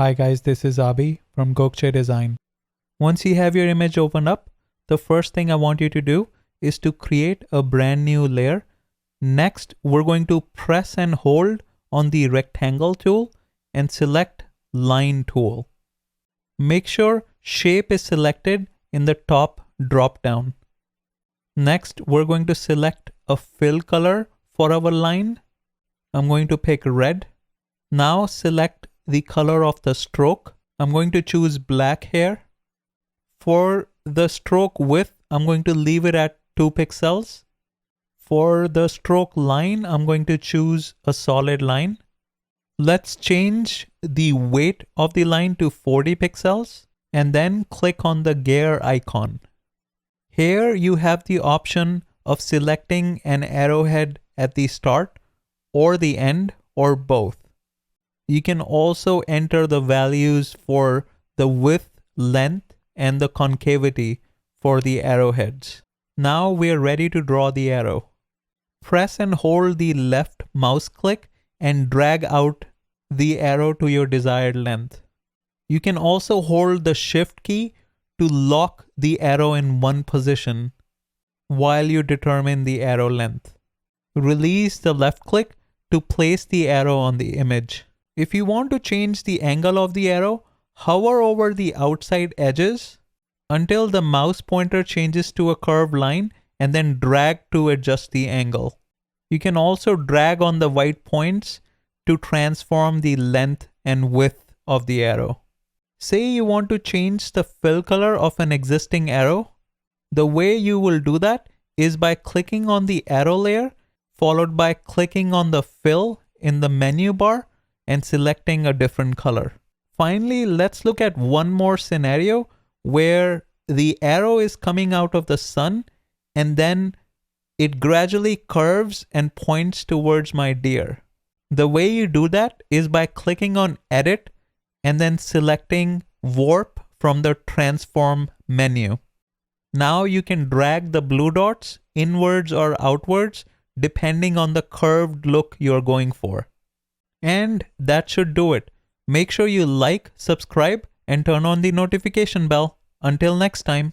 Hi guys, this is Abi from Gokce Design. Once you have your image opened up, the first thing I want you to do is to create a brand new layer. Next, we're going to press and hold on the rectangle tool and select line tool. Make sure shape is selected in the top drop down. Next, we're going to select a fill color for our line. I'm going to pick red. Now select the color of the stroke. I'm going to choose black here. For the stroke width, I'm going to leave it at 2 pixels. For the stroke line, I'm going to choose a solid line. Let's change the weight of the line to 40 pixels and then click on the gear icon. Here you have the option of selecting an arrowhead at the start or the end or both. You can also enter the values for the width, length, and the concavity for the arrowheads. Now we are ready to draw the arrow. Press and hold the left mouse click and drag out the arrow to your desired length. You can also hold the shift key to lock the arrow in one position while you determine the arrow length. Release the left click to place the arrow on the image. If you want to change the angle of the arrow, hover over the outside edges until the mouse pointer changes to a curved line and then drag to adjust the angle. You can also drag on the white points to transform the length and width of the arrow. Say you want to change the fill color of an existing arrow. The way you will do that is by clicking on the arrow layer, followed by clicking on the fill in the menu bar and selecting a different color. Finally, let's look at one more scenario where the arrow is coming out of the sun and then it gradually curves and points towards my deer. The way you do that is by clicking on Edit and then selecting Warp from the Transform menu. Now you can drag the blue dots inwards or outwards depending on the curved look you're going for. And that should do it. Make sure you like, subscribe, and turn on the notification bell. Until next time.